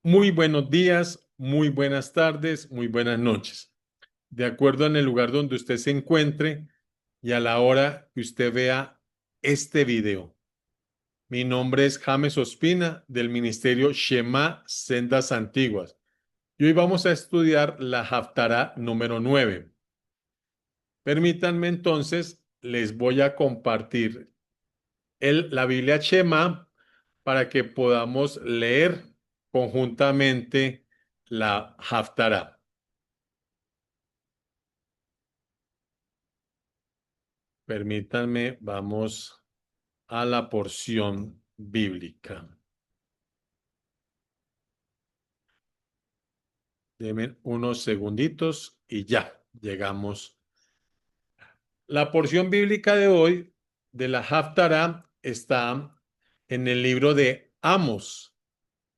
Muy buenos días, muy buenas tardes, muy buenas noches. De acuerdo en el lugar donde usted se encuentre y a la hora que usted vea este video. Mi nombre es James Ospina del Ministerio Shema Sendas Antiguas. Y hoy vamos a estudiar la Haftará número 9. Permítanme entonces, les voy a compartir la Biblia Shema para que podamos leer conjuntamente la Haftará. Permítanme, vamos a la porción bíblica. Denme unos segunditos y ya llegamos. La porción bíblica de hoy de la Haftará está en el libro de Amos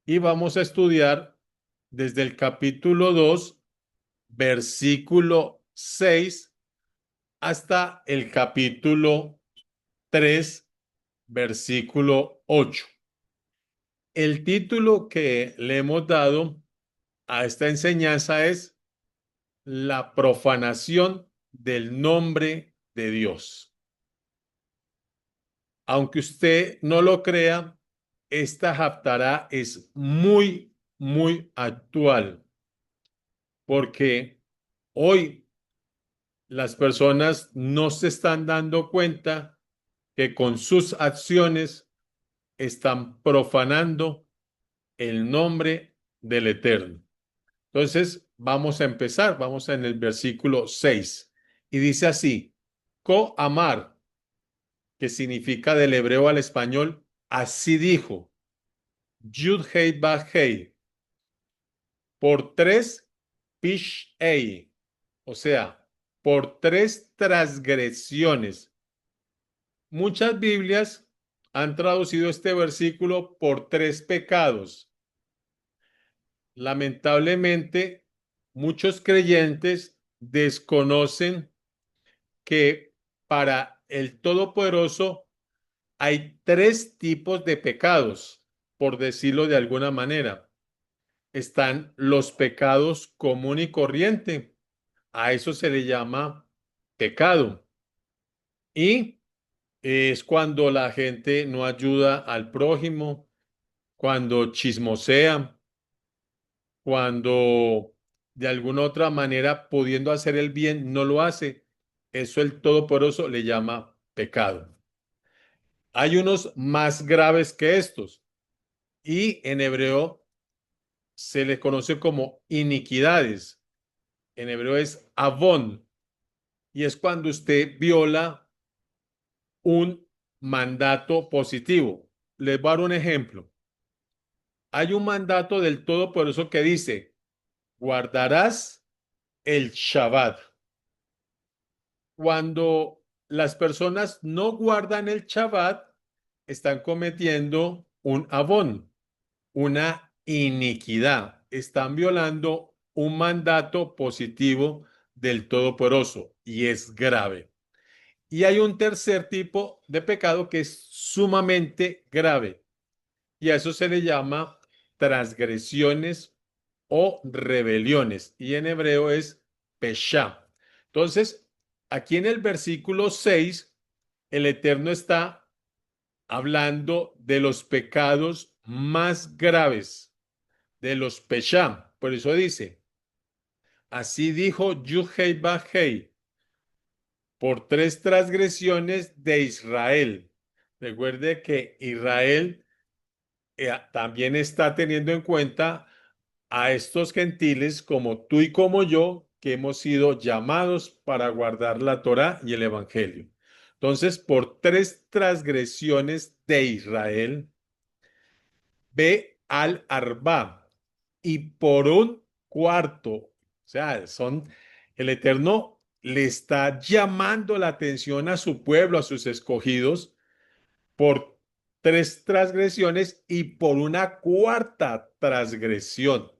y vamos a estudiar desde el capítulo 2, versículo 6 hasta el capítulo 3, versículo 8. El título que le hemos dado a esta enseñanza es la profanación del nombre de Dios. Aunque usted no lo crea, esta haftará es muy actual porque hoy las personas no se están dando cuenta que con sus acciones están profanando el nombre del Eterno. Entonces, vamos a empezar, vamos en el versículo 6 y dice así, Amar, que significa del hebreo al español, así dijo, Yud Hei Ba Hei, por tres Pish Ei, o sea, por tres transgresiones. Muchas Biblias han traducido este versículo por tres pecados. Lamentablemente, muchos creyentes desconocen que para el Todopoderoso hay tres tipos de pecados, por decirlo de alguna manera. Están los pecados común y corriente, a eso se le llama pecado. Y es cuando la gente no ayuda al prójimo, cuando chismosea, cuando de alguna otra manera pudiendo hacer el bien no lo hace. Eso el Todopoderoso le llama pecado. Hay unos más graves que estos y en hebreo se les conoce como iniquidades. En hebreo es avón y es cuando usted viola un mandato positivo. Les voy a dar un ejemplo. Hay un mandato del Todopoderoso que dice, guardarás el Shabbat. Cuando las personas no guardan el Shabbat, están cometiendo un avón, una iniquidad. Están violando un mandato positivo del Todopoderoso y es grave. Y hay un tercer tipo de pecado que es sumamente grave y a eso se le llama transgresiones o rebeliones y en hebreo es pesha. Entonces, aquí en el versículo 6, el Eterno está hablando de los pecados más graves, de los pesha. Por eso dice, así dijo Yuhei Bajei, por tres transgresiones de Israel. Recuerde que Israel también está teniendo en cuenta a estos gentiles como tú y como yo, que hemos sido llamados para guardar la Torá y el Evangelio. Entonces, por tres transgresiones de Israel, ve al Arba y por un cuarto, o sea, el Eterno le está llamando la atención a su pueblo, a sus escogidos, por tres transgresiones y por una cuarta transgresión.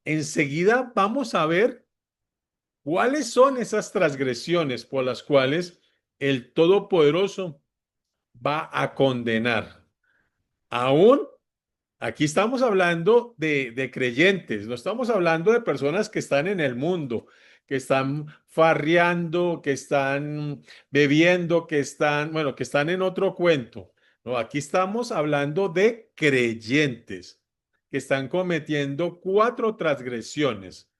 Enseguida vamos a ver cuáles son esas transgresiones por las cuales el Todopoderoso va a condenar, aún Aquí estamos hablando de creyentes, no estamos hablando de personas que están en el mundo, que están farreando, que están bebiendo, que están, bueno, que están en otro cuento. No, aquí estamos hablando de creyentes que están cometiendo cuatro transgresiones.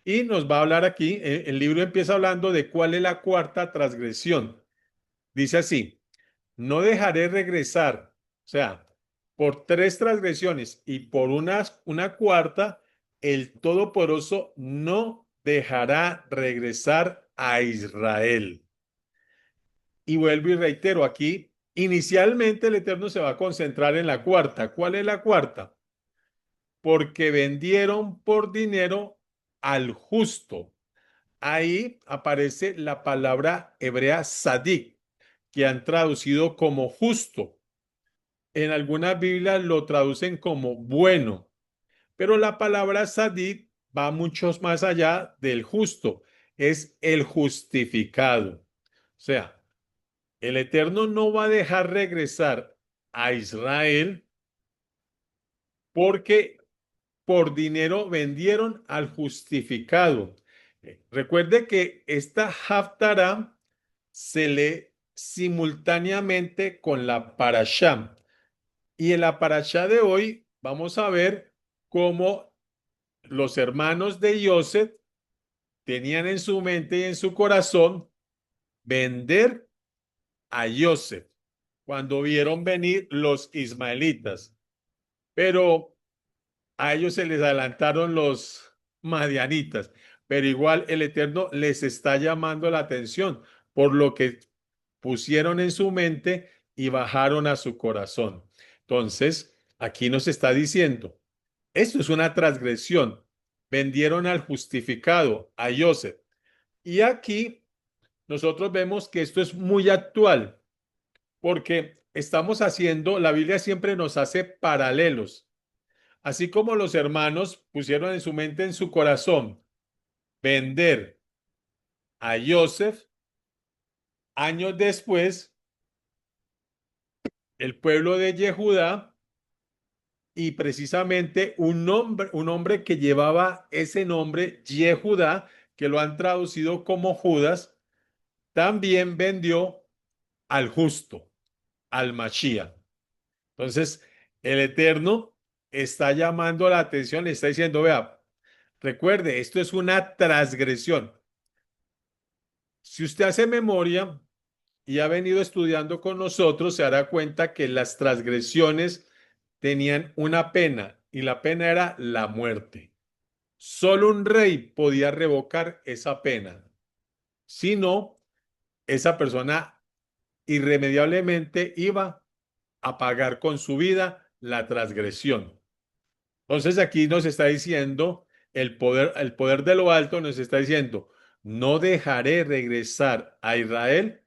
Y nos va a hablar aquí, el libro empieza hablando de cuál es la cuarta transgresión. Dice así. No dejaré regresar, o sea, por tres transgresiones y por una cuarta, el Todopoderoso no dejará regresar a Israel. Y vuelvo y reitero, aquí inicialmente el Eterno se va a concentrar en la cuarta. ¿Cuál es la cuarta? Porque vendieron por dinero al justo. Ahí aparece la palabra hebrea sadik, que han traducido como justo. En algunas Biblias lo traducen como bueno, pero la palabra sadid va mucho más allá del justo, es el justificado. O sea, el Eterno no va a dejar regresar a Israel porque por dinero vendieron al justificado. Recuerde que esta Haftarah se lee simultáneamente con la Parashá. Y en la parashá de hoy vamos a ver cómo los hermanos de Joseph tenían en su mente y en su corazón vender a Joseph cuando vieron venir los ismaelitas. Pero a ellos se les adelantaron los madianitas. Pero igual el Eterno les está llamando la atención por lo que pusieron en su mente y bajaron a su corazón. Entonces, aquí nos está diciendo, esto es una transgresión. Vendieron al justificado, a Joseph. Y aquí nosotros vemos que esto es muy actual, porque estamos haciendo, la Biblia siempre nos hace paralelos. Así como los hermanos pusieron en su mente, en su corazón, vender a Joseph, años después, el pueblo de Yehudá y precisamente un hombre que llevaba ese nombre, Yehudá, que lo han traducido como Judas, también vendió al justo, al Mashiach. Entonces, el Eterno está llamando la atención, le está diciendo, vea, recuerde, esto es una transgresión. Si usted hace memoria y ha venido estudiando con nosotros, se dará cuenta que las transgresiones tenían una pena y la pena era la muerte. Solo un rey podía revocar esa pena. Si no, esa persona irremediablemente iba a pagar con su vida la transgresión. Entonces aquí nos está diciendo el poder de lo alto nos está diciendo, no dejaré regresar a Israel.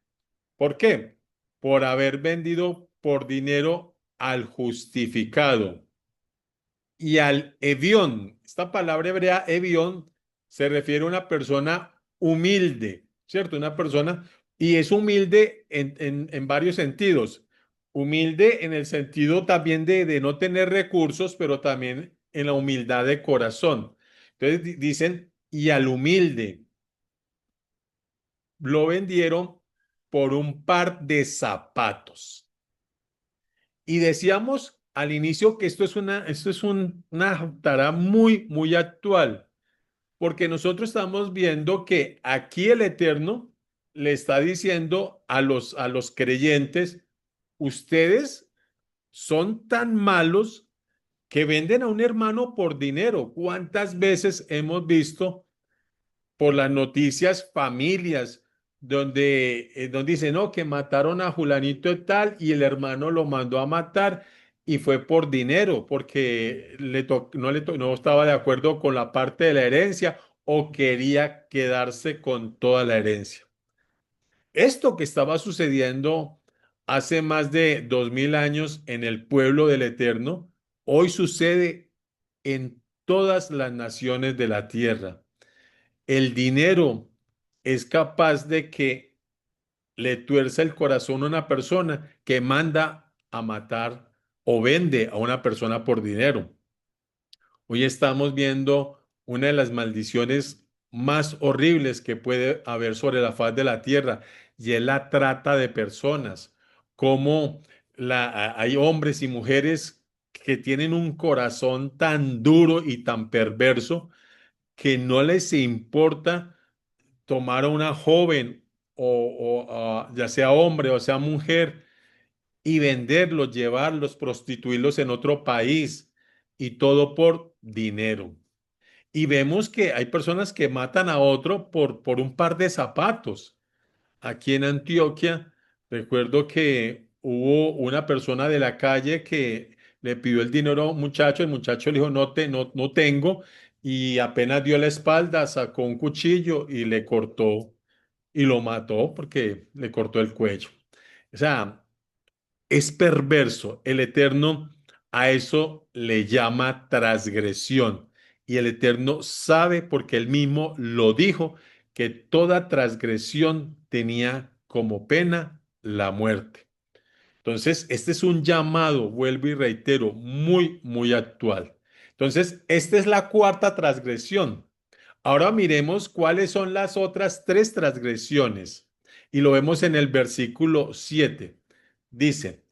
¿Por qué? Por haber vendido por dinero al justificado y al evión. Esta palabra hebrea evión se refiere a una persona humilde, ¿cierto? Una persona, y es humilde en varios sentidos. Humilde en el sentido también de no tener recursos, pero también en la humildad de corazón. Entonces dicen, y al humilde lo vendieron por un par de zapatos. Y decíamos al inicio que esto es una tarea muy, muy actual, porque nosotros estamos viendo que aquí el Eterno le está diciendo a los creyentes, ustedes son tan malos que venden a un hermano por dinero. ¿Cuántas veces hemos visto por las noticias familias donde dicen, no, que mataron a Julanito de tal y el hermano lo mandó a matar y fue por dinero, porque no estaba de acuerdo con la parte de la herencia o quería quedarse con toda la herencia? Esto que estaba sucediendo hace más de 2000 años en el pueblo del Eterno, hoy sucede en todas las naciones de la tierra. El dinero es capaz de que le tuerza el corazón a una persona que manda a matar o vende a una persona por dinero. Hoy estamos viendo una de las maldiciones más horribles que puede haber sobre la faz de la tierra y es la trata de personas. Como hay hombres y mujeres que tienen un corazón tan duro y tan perverso que no les importa tomar a una joven ya sea hombre o sea mujer y venderlos, llevarlos, prostituirlos en otro país y todo por dinero. Y vemos que hay personas que matan a otro por un par de zapatos. Aquí en Antioquia, recuerdo que hubo una persona de la calle que le pidió el dinero a un muchacho, el muchacho le dijo, no tengo, y apenas dio la espalda, sacó un cuchillo y le cortó y lo mató porque le cortó el cuello. O sea, es perverso. El Eterno a eso le llama transgresión. Y el Eterno sabe, porque él mismo lo dijo, que toda transgresión tenía como pena la muerte. Entonces, este es un llamado, vuelvo y reitero, muy actual. Entonces, esta es la cuarta transgresión. Ahora miremos cuáles son las otras tres transgresiones. Y lo vemos en el versículo 7. Dice,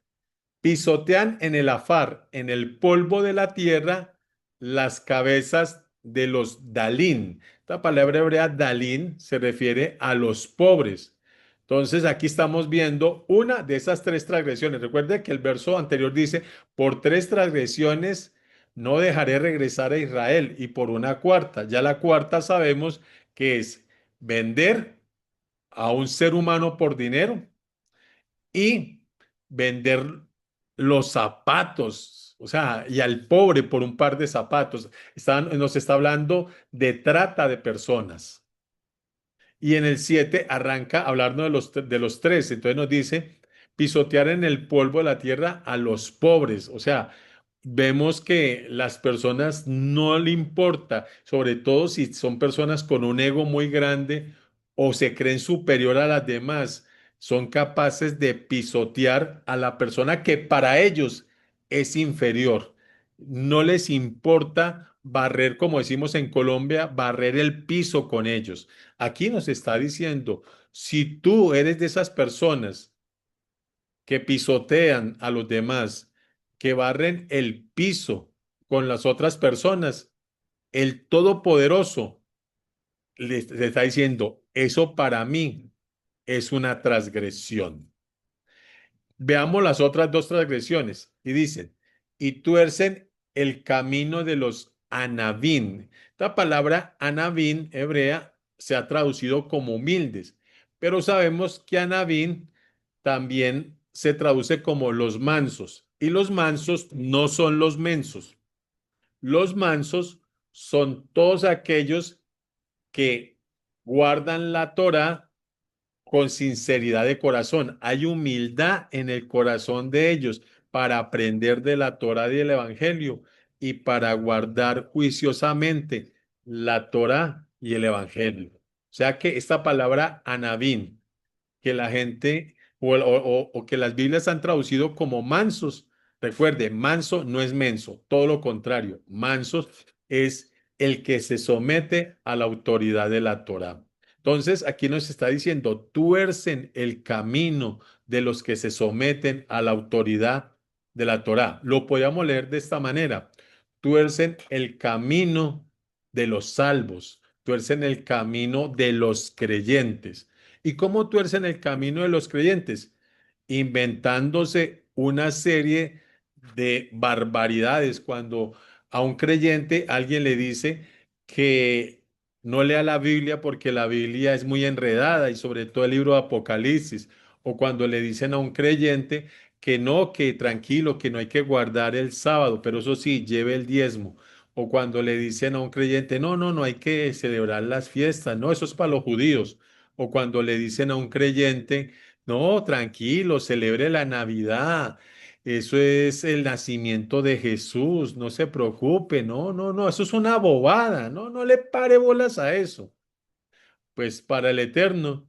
pisotean en el afar, en el polvo de la tierra, las cabezas de los Dalín. Esta palabra hebrea Dalín se refiere a los pobres. Entonces aquí estamos viendo una de esas tres transgresiones. Recuerde que el verso anterior dice, por tres transgresiones no dejaré regresar a Israel y por una cuarta. Ya la cuarta sabemos que es vender a un ser humano por dinero y vender los zapatos, o sea, y al pobre por un par de zapatos. Nos está hablando de trata de personas. Y en el 7 arranca a hablarnos de los tres. Entonces nos dice, pisotear en el polvo de la tierra a los pobres. O sea, vemos que las personas no le importa, sobre todo si son personas con un ego muy grande o se creen superior a las demás, son capaces de pisotear a la persona que para ellos es inferior. No les importa barrer, como decimos en Colombia, barrer el piso con ellos. Aquí nos está diciendo, si tú eres de esas personas que pisotean a los demás, que barren el piso con las otras personas, el Todopoderoso le está diciendo, eso para mí es una transgresión. Veamos las otras dos transgresiones. Y dicen, y tuercen el camino de los anabín. Esta palabra anabín hebrea se ha traducido como humildes, pero sabemos que anabín también se traduce como los mansos. Y los mansos no son los mensos. Los mansos son todos aquellos que guardan la Torá con sinceridad de corazón. Hay humildad en el corazón de ellos para aprender de la Torá y del Evangelio y para guardar juiciosamente la Torá y el Evangelio. O sea que esta palabra anabín, que la gente o que las Biblias han traducido como mansos. Recuerde, manso no es menso, todo lo contrario. Mansos es el que se somete a la autoridad de la Torá. Entonces, aquí nos está diciendo, tuercen el camino de los que se someten a la autoridad de la Torá. Lo podríamos leer de esta manera. Tuercen el camino de los salvos, tuercen el camino de los creyentes. ¿Y cómo tuercen el camino de los creyentes? Inventándose una serie de barbaridades. Cuando a un creyente alguien le dice que no lea la Biblia porque la Biblia es muy enredada y sobre todo el libro de Apocalipsis. O cuando le dicen a un creyente que no, que tranquilo, que no hay que guardar el sábado, pero eso sí, lleve el diezmo. O cuando le dicen a un creyente, no hay que celebrar las fiestas, no, eso es para los judíos. O cuando le dicen a un creyente, no, tranquilo, celebre la Navidad. Eso es el nacimiento de Jesús, no se preocupe, no, eso es una bobada, no le pare bolas a eso. Pues para el Eterno,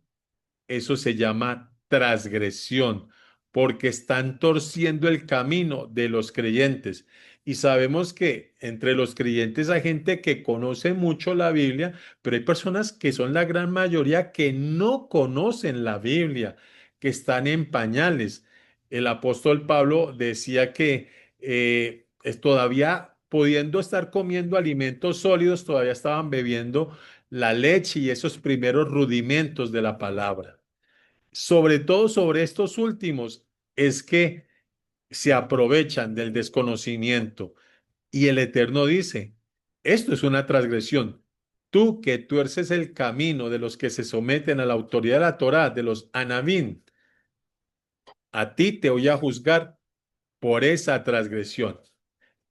eso se llama transgresión, porque están torciendo el camino de los creyentes. Y sabemos que entre los creyentes hay gente que conoce mucho la Biblia, pero hay personas que son la gran mayoría que no conocen la Biblia, que están en pañales. El apóstol Pablo decía que es todavía pudiendo estar comiendo alimentos sólidos, todavía estaban bebiendo la leche y esos primeros rudimentos de la palabra. Sobre todo sobre estos últimos, es que se aprovechan del desconocimiento. Y el Eterno dice, esto es una transgresión. Tú que tuerces el camino de los que se someten a la autoridad de la Torá, de los anabín, a ti te voy a juzgar por esa transgresión.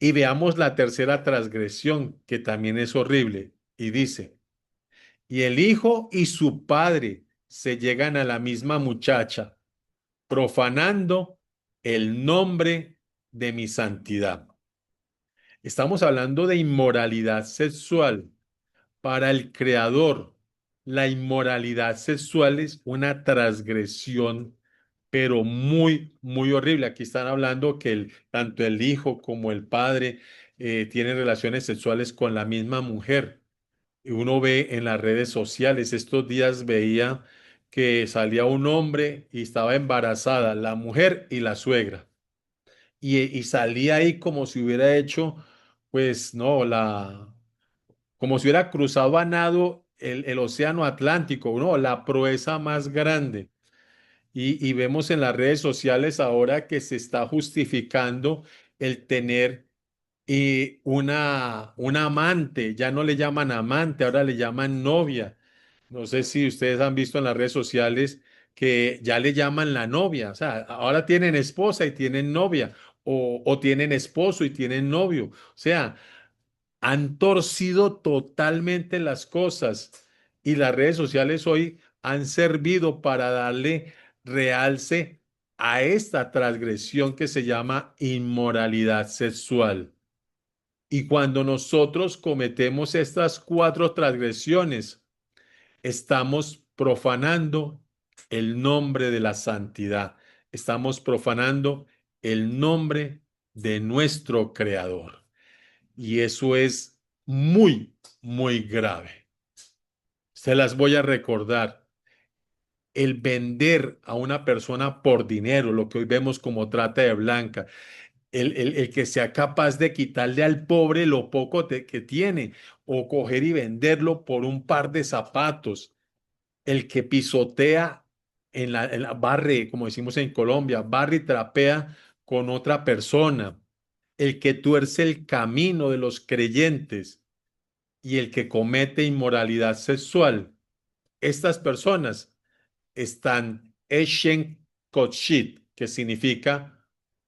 Y veamos la tercera transgresión, que también es horrible. Y dice, y el hijo y su padre se llegan a la misma muchacha, profanando el nombre de mi santidad. Estamos hablando de inmoralidad sexual. Para el Creador, la inmoralidad sexual es una transgresión, pero muy, muy horrible. Aquí están hablando que tanto el hijo como el padre tienen relaciones sexuales con la misma mujer. Y uno ve en las redes sociales, estos días veía que salía un hombre y estaba embarazada, la mujer y la suegra. Y salía ahí como si hubiera hecho, pues no, como si hubiera cruzado a nado el océano Atlántico, ¿no? La proeza más grande. Y vemos en las redes sociales ahora que se está justificando el tener una amante, ya no le llaman amante, ahora le llaman novia. No sé si ustedes han visto en las redes sociales que ya le llaman la novia, o sea, ahora tienen esposa y tienen novia, o tienen esposo y tienen novio. O sea, han torcido totalmente las cosas y las redes sociales hoy han servido para darle realce a esta transgresión que se llama inmoralidad sexual. Y cuando nosotros cometemos estas cuatro transgresiones, estamos profanando el nombre de la santidad. Estamos profanando el nombre de nuestro Creador. Y eso es muy, muy grave. Se las voy a recordar. El vender a una persona por dinero, lo que hoy vemos como trata de blanca, el que sea capaz de quitarle al pobre lo poco que tiene o coger y venderlo por un par de zapatos, el que pisotea en la barre, como decimos en Colombia, barre y trapea con otra persona, el que tuerce el camino de los creyentes y el que comete inmoralidad sexual. Estas personas están Eshen Koshit, que significa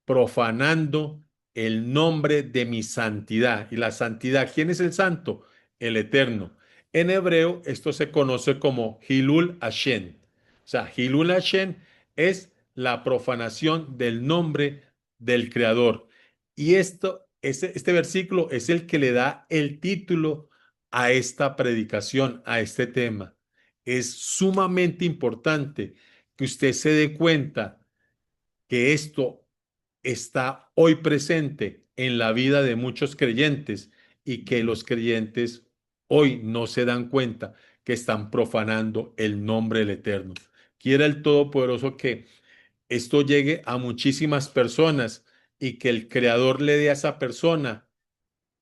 profanando el nombre de mi santidad. Y la santidad, ¿quién es el santo? El Eterno. En hebreo, esto se conoce como Hilul Hashem. O sea, Hilul Hashem es la profanación del nombre del Creador. Y este versículo es el que le da el título a esta predicación, a este tema. Es sumamente importante que usted se dé cuenta que esto está hoy presente en la vida de muchos creyentes y que los creyentes hoy no se dan cuenta que están profanando el nombre del Eterno. Quiera el Todopoderoso que esto llegue a muchísimas personas y que el Creador le dé a esa persona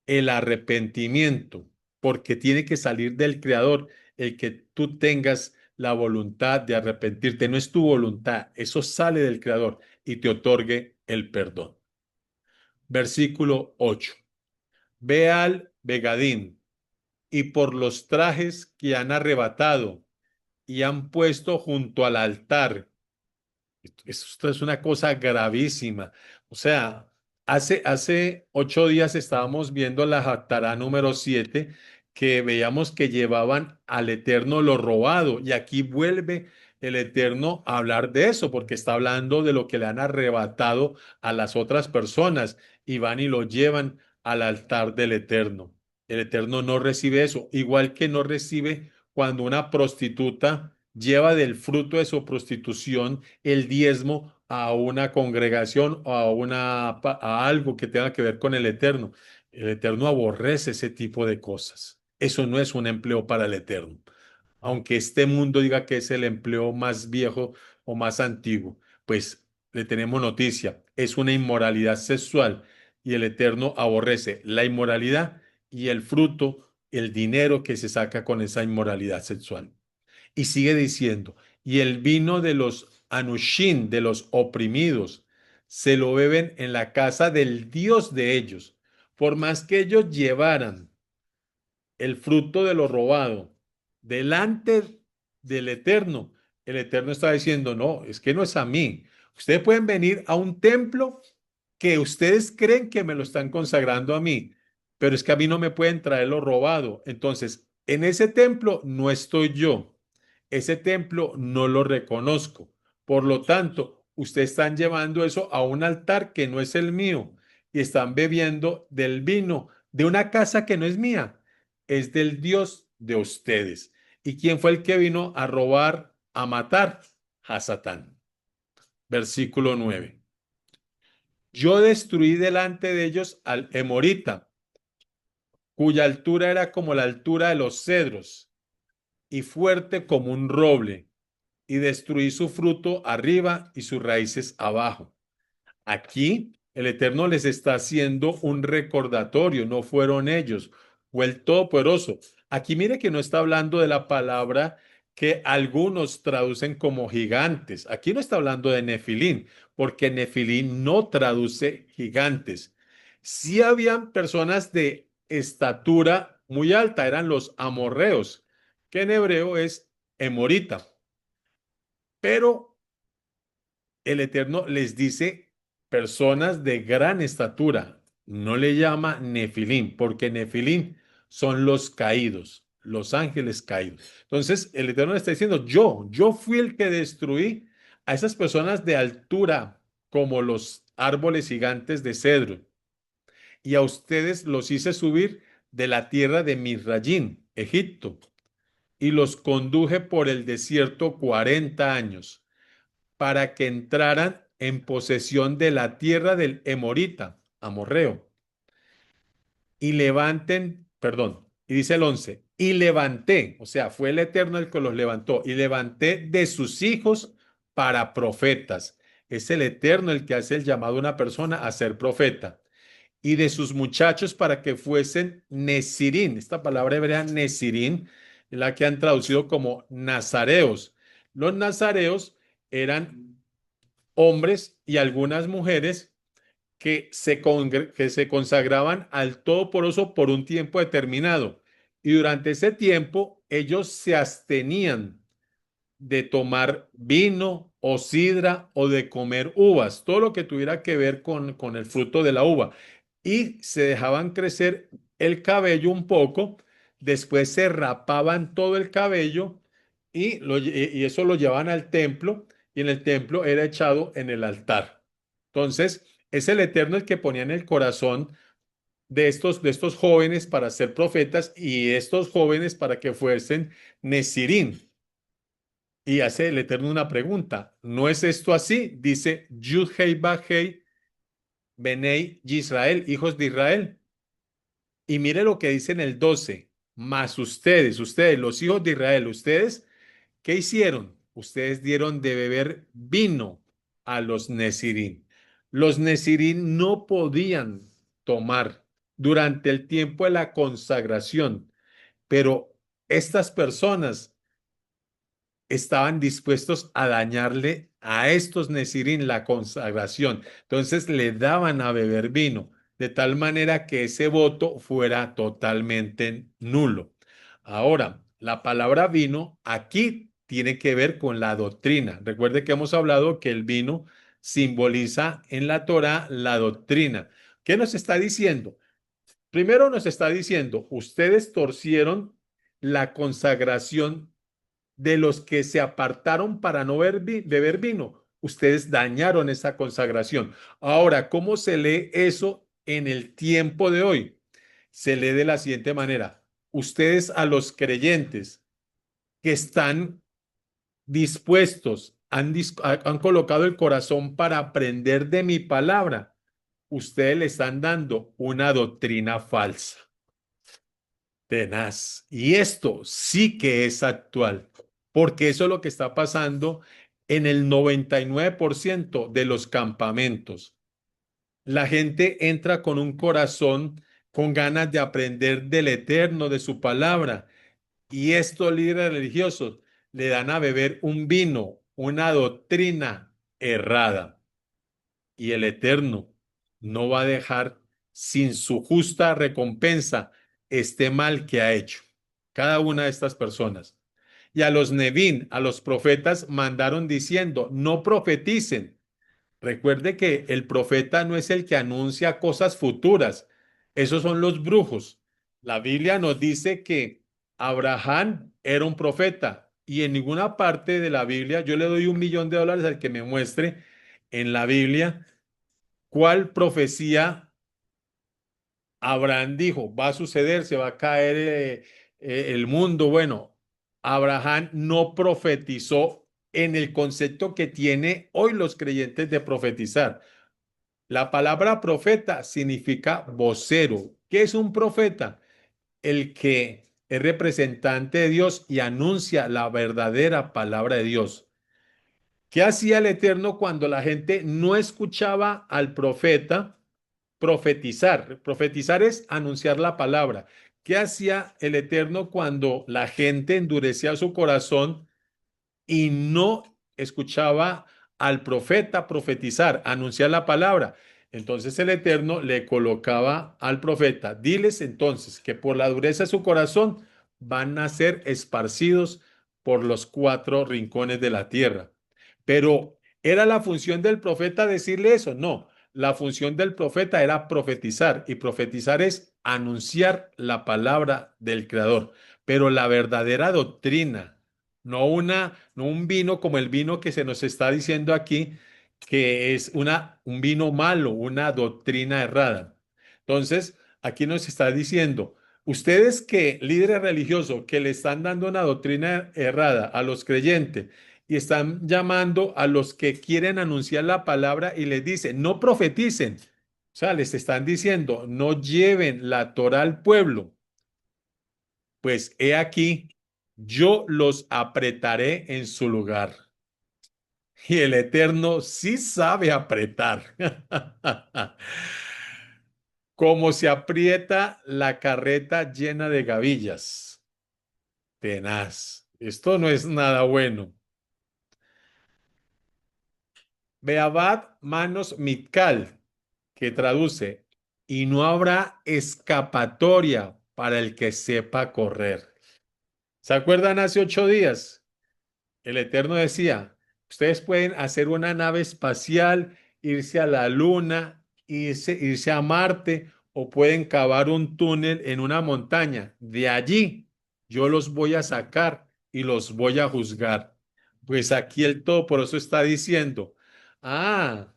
el arrepentimiento, porque tiene que salir del Creador el que tú tengas la voluntad de arrepentirte. No es tu voluntad, eso sale del Creador y te otorgue el perdón. Versículo 8. Ve al Begadín y por los trajes que han arrebatado y han puesto junto al altar. Esto es una cosa gravísima. O sea, hace 8 días estábamos viendo la Haftará número 7, que veíamos que llevaban al Eterno lo robado. Y aquí vuelve el Eterno a hablar de eso, porque está hablando de lo que le han arrebatado a las otras personas y van y lo llevan al altar del Eterno. El Eterno no recibe eso, igual que no recibe cuando una prostituta lleva del fruto de su prostitución el diezmo a una congregación o a algo que tenga que ver con el Eterno. El Eterno aborrece ese tipo de cosas. Eso no es un empleo para el Eterno. Aunque este mundo diga que es el empleo más viejo o más antiguo, pues le tenemos noticia. Es una inmoralidad sexual y el Eterno aborrece la inmoralidad y el fruto, el dinero que se saca con esa inmoralidad sexual. Y sigue diciendo, y el vino de los Anushim, de los oprimidos, se lo beben en la casa del Dios de ellos. Por más que ellos llevaran el fruto de lo robado delante del Eterno, el Eterno está diciendo, no, es que no es a mí. Ustedes pueden venir a un templo que ustedes creen que me lo están consagrando a mí, pero es que a mí no me pueden traer lo robado. Entonces, en ese templo no estoy yo. Ese templo no lo reconozco. Por lo tanto, ustedes están llevando eso a un altar que no es el mío y están bebiendo del vino de una casa que no es mía, es del Dios de ustedes. ¿Y quién fue el que vino a robar, a matar? A Satán. Versículo 9. Yo destruí delante de ellos al Emorita, cuya altura era como la altura de los cedros y fuerte como un roble, y destruí su fruto arriba y sus raíces abajo. Aquí el Eterno les está haciendo un recordatorio, no fueron ellos, fue el Todopoderoso. Aquí mire que no está hablando de la palabra que algunos traducen como gigantes. Aquí no está hablando de Nefilín, porque Nefilín no traduce gigantes. Sí habían personas de estatura muy alta, eran los amorreos, que en hebreo es emorita, pero el Eterno les dice personas de gran estatura. No le llama Nefilín, porque Nefilín son los caídos, los ángeles caídos. Entonces, el Eterno le está diciendo, yo fui el que destruí a esas personas de altura, como los árboles gigantes de cedro, y a ustedes los hice subir de la tierra de Misrayín, Egipto, y los conduje por el desierto 40 años para que entraran en posesión de la tierra del Emorita, amorreo, y levanten, perdón, y dice el 11, y levanté, o sea, fue el Eterno el que los levantó, y levanté de sus hijos para profetas. Es el Eterno el que hace el llamado a una persona a ser profeta. Y de sus muchachos para que fuesen Nesirín. Esta palabra hebrea Nesirín es la que han traducido como nazareos. Los nazareos eran hombres y algunas mujeres que se consagraban al Todopoderoso por un tiempo determinado. Y durante ese tiempo ellos se abstenían de tomar vino o sidra o de comer uvas, todo lo que tuviera que ver con el fruto de la uva. Y se dejaban crecer el cabello un poco, después se rapaban todo el cabello y eso lo llevaban al templo y en el templo era echado en el altar. Entonces, es el Eterno el que ponía en el corazón de estos jóvenes para ser profetas y estos jóvenes para que fuesen Nesirín. Y hace el Eterno una pregunta. ¿No es esto así? Dice Yud Hei Ba Hei Benei Israel, hijos de Israel. Y mire lo que dice en el 12. Mas ustedes, los hijos de Israel, ustedes, ¿qué hicieron? Ustedes dieron de beber vino a los Nesirín. Los Nesirín no podían tomar durante el tiempo de la consagración, pero estas personas estaban dispuestos a dañarle a estos Nesirín la consagración. Entonces le daban a beber vino, de tal manera que ese voto fuera totalmente nulo. Ahora, la palabra vino aquí tiene que ver con la doctrina. Recuerde que hemos hablado que el vino simboliza en la Torá la doctrina. ¿Qué nos está diciendo? Primero nos está diciendo, ustedes torcieron la consagración de los que se apartaron para no beber vino. Ustedes dañaron esa consagración. Ahora, ¿cómo se lee eso en el tiempo de hoy? Se lee de la siguiente manera. Ustedes a los creyentes que están dispuestos han colocado el corazón para aprender de mi palabra. Ustedes le están dando una doctrina falsa. Tenaz. Y esto sí que es actual, porque eso es lo que está pasando en el 99% de los campamentos. La gente entra con un corazón, con ganas de aprender del Eterno, de su palabra, y estos líderes religiosos le dan a beber un vino, una doctrina errada. Y el Eterno no va a dejar sin su justa recompensa este mal que ha hecho cada una de estas personas. Y a los Nevín, a los profetas, mandaron diciendo, no profeticen. Recuerde que el profeta no es el que anuncia cosas futuras, esos son los brujos. La Biblia nos dice que Abraham era un profeta y en ninguna parte de la Biblia, yo le doy $1.000.000 al que me muestre en la Biblia cuál profecía Abraham dijo, va a suceder, se va a caer el mundo. Bueno, Abraham no profetizó en el concepto que tiene hoy los creyentes de profetizar. La palabra profeta significa vocero. ¿Qué es un profeta? El que es representante de Dios y anuncia la verdadera palabra de Dios. ¿Qué hacía el Eterno cuando la gente no escuchaba al profeta profetizar? Profetizar es anunciar la palabra. ¿Qué hacía el Eterno cuando la gente endurecía su corazón y no escuchaba al profeta profetizar, anunciar la palabra? Entonces el Eterno le colocaba al profeta, diles entonces que por la dureza de su corazón van a ser esparcidos por los cuatro rincones de la tierra. Pero ¿era la función del profeta decirle eso? No, la función del profeta era profetizar y profetizar es anunciar la palabra del Creador. Pero la verdadera doctrina, no un vino como el vino que se nos está diciendo aquí, que es un vino malo, una doctrina errada. Entonces, aquí nos está diciendo, ustedes que líderes religiosos que le están dando una doctrina errada a los creyentes y están llamando a los que quieren anunciar la palabra y les dicen, no profeticen. O sea, les están diciendo, no lleven la Torá al pueblo. Pues he aquí, yo los apretaré en su lugar. Y el Eterno sí sabe apretar. Como se aprieta la carreta llena de gavillas. Tenaz. Esto no es nada bueno. Beabad manos mitkal, que traduce, y no habrá escapatoria para el que sepa correr. ¿Se acuerdan hace 8 días? El Eterno decía, ustedes pueden hacer una nave espacial, irse a la Luna, irse a Marte, o pueden cavar un túnel en una montaña. De allí yo los voy a sacar y los voy a juzgar. Pues aquí el Todopoderoso está diciendo, ah,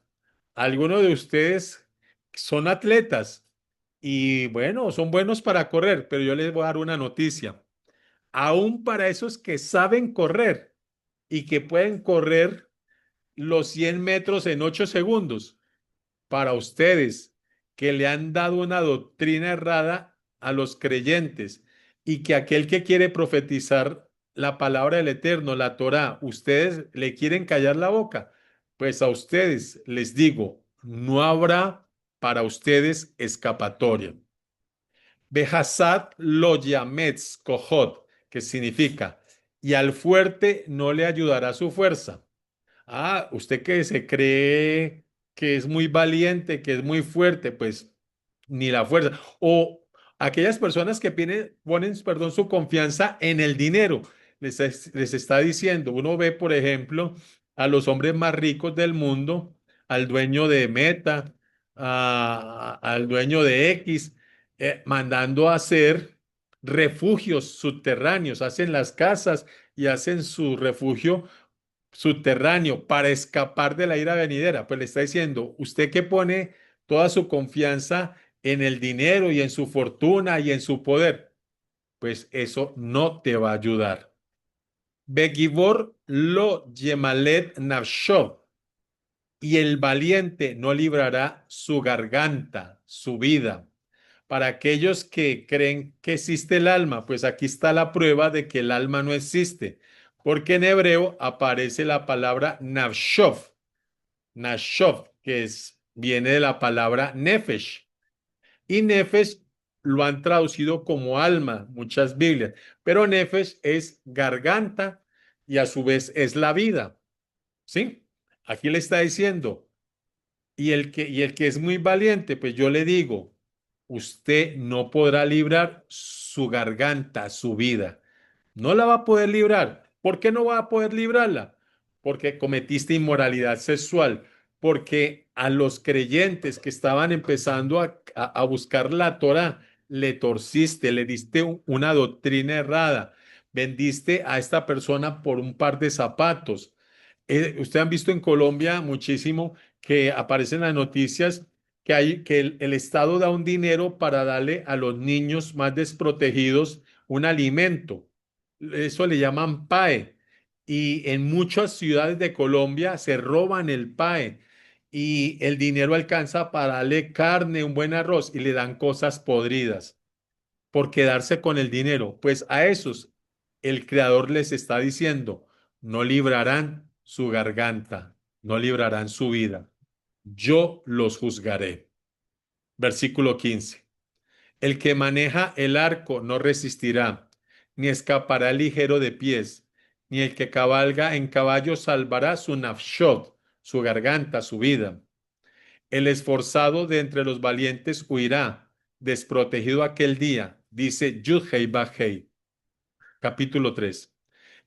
algunos de ustedes son atletas y bueno, son buenos para correr, pero yo les voy a dar una noticia. Aún para esos que saben correr y que pueden correr los 100 metros en 8 segundos, para ustedes que le han dado una doctrina errada a los creyentes y que aquel que quiere profetizar la palabra del Eterno, la Torá, ustedes le quieren callar la boca, pues a ustedes les digo, no habrá para ustedes escapatoria. Behasad lo yametz kohot, que significa, y al fuerte no le ayudará su fuerza. Ah, usted que se cree que es muy valiente, que es muy fuerte, pues ni la fuerza. O aquellas personas que ponen, perdón, su confianza en el dinero. Les está diciendo, uno ve, por ejemplo, a los hombres más ricos del mundo, al dueño de Meta, al dueño de X, mandando a hacer refugios subterráneos, hacen las casas y hacen su refugio subterráneo para escapar de la ira venidera. Pues le está diciendo, usted que pone toda su confianza en el dinero y en su fortuna y en su poder, pues eso no te va a ayudar. Begibor lo yemalet nafsho, y el valiente no librará su garganta, su vida. Para aquellos que creen que existe el alma, pues aquí está la prueba de que el alma no existe, porque en hebreo aparece la palabra nafshov, nashov, viene de la palabra nefesh, y nefesh lo han traducido como alma, muchas Biblias, pero nefesh es garganta y a su vez es la vida, ¿sí? Aquí le está diciendo, y el que es muy valiente, pues yo le digo, usted no podrá librar su garganta, su vida. No la va a poder librar. ¿Por qué no va a poder librarla? Porque cometiste inmoralidad sexual, porque a los creyentes que estaban empezando a buscar la Torah, le torciste, le diste una doctrina errada, vendiste a esta persona por un par de zapatos. Ustedes han visto en Colombia muchísimo que aparecen las noticias que el Estado da un dinero para darle a los niños más desprotegidos un alimento. Eso le llaman PAE. Y en muchas ciudades de Colombia se roban el PAE y el dinero alcanza para darle carne, un buen arroz y le dan cosas podridas por quedarse con el dinero. Pues a esos el Creador les está diciendo, no librarán su garganta, no librarán su vida. Yo los juzgaré. Versículo 15. El que maneja el arco no resistirá, ni escapará ligero de pies, ni el que cabalga en caballo salvará su nafshot, su garganta, su vida. El esforzado de entre los valientes huirá, desprotegido aquel día, dice Yudhei Bajei. Capítulo 3.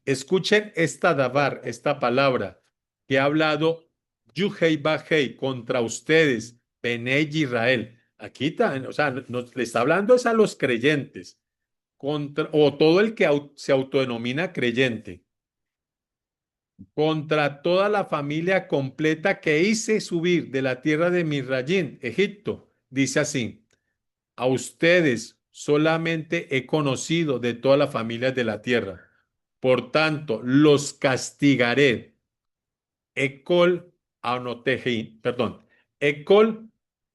Escuchen esta davar, esta palabra que ha hablado Yudhei Bajei contra ustedes, Benei Israel. Aquí está, o sea, le está hablando es a los creyentes, o todo el que se autodenomina creyente, contra toda la familia completa que hice subir de la tierra de Misrayim, Egipto. Dice así, a ustedes solamente he conocido de todas las familias de la tierra. Por tanto, los castigaré. Ekol Aonoteji, perdón, Ekol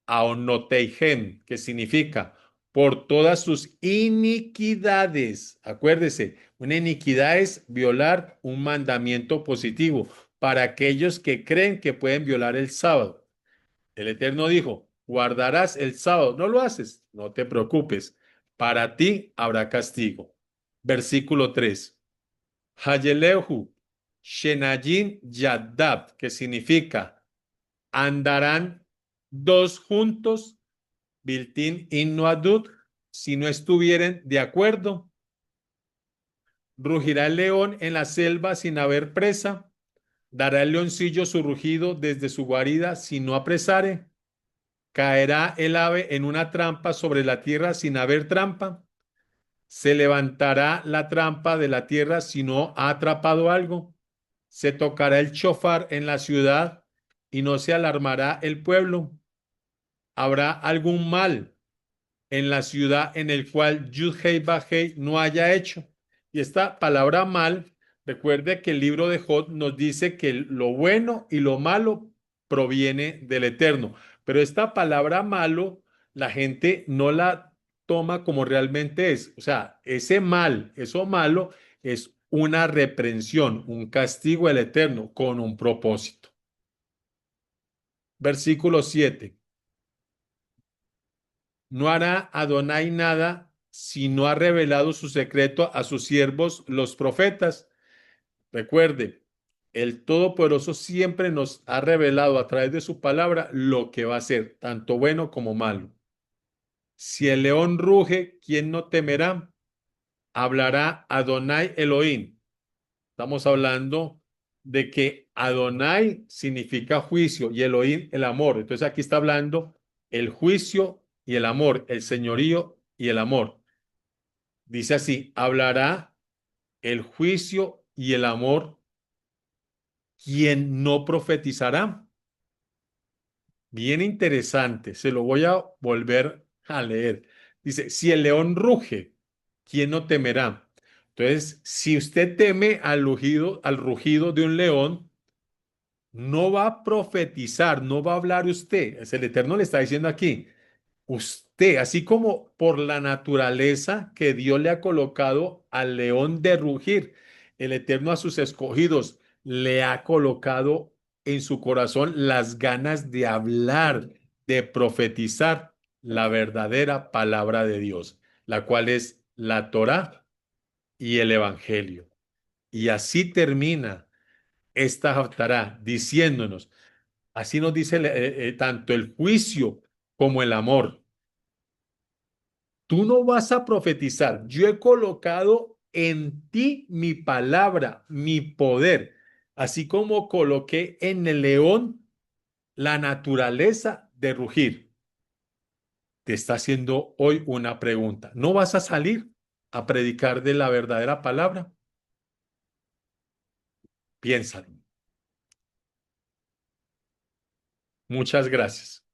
Aonoteijen, que significa por todas sus iniquidades. Acuérdese, una iniquidad es violar un mandamiento positivo para aquellos que creen que pueden violar el sábado. El Eterno dijo, guardarás el sábado. No lo haces, no te preocupes. Para ti habrá castigo. Versículo 3. Hayelehu, Shenayin Yadab, que significa andarán dos juntos, Biltin Innoadut, si no estuvieren de acuerdo. Rugirá el león en la selva sin haber presa. Dará el leoncillo su rugido desde su guarida si no apresare. Caerá el ave en una trampa sobre la tierra sin haber trampa. Se levantará la trampa de la tierra si no ha atrapado algo. Se tocará el chofar en la ciudad y no se alarmará el pueblo. Habrá algún mal en la ciudad en el cual Yud-Hei Bajei no haya hecho. Y esta palabra mal, recuerde que el libro de Job nos dice que lo bueno y lo malo proviene del Eterno. Pero esta palabra malo, la gente no la toma como realmente es. O sea, ese mal, eso malo, es una reprensión, un castigo del Eterno con un propósito. Versículo 7. No hará Adonai nada si no ha revelado su secreto a sus siervos, los profetas. Recuerde, el Todopoderoso siempre nos ha revelado a través de su palabra lo que va a ser, tanto bueno como malo. Si el león ruge, ¿quién no temerá? Hablará Adonai Elohim. Estamos hablando de que Adonai significa juicio y Elohim el amor. Entonces aquí está hablando el juicio y el amor, el señorío y el amor. Dice así, hablará el juicio y el amor, quien no profetizará. Bien interesante, se lo voy a volver a leer. Dice, si el león ruge, ¿quién no temerá? Entonces, si usted teme al rugido de un león, no va a profetizar, no va a hablar usted. Es el Eterno le está diciendo aquí, usted, así como por la naturaleza que Dios le ha colocado al león de rugir, el Eterno a sus escogidos le ha colocado en su corazón las ganas de hablar, de profetizar la verdadera palabra de Dios, la cual es la Torá y el Evangelio. Y así termina esta Haftará diciéndonos, así nos dice tanto el juicio como el amor. Tú no vas a profetizar. Yo he colocado en ti mi palabra, mi poder, así como coloqué en el león la naturaleza de rugir. Te está haciendo hoy una pregunta. ¿No vas a salir a predicar de la verdadera palabra? Piénsalo. Muchas gracias.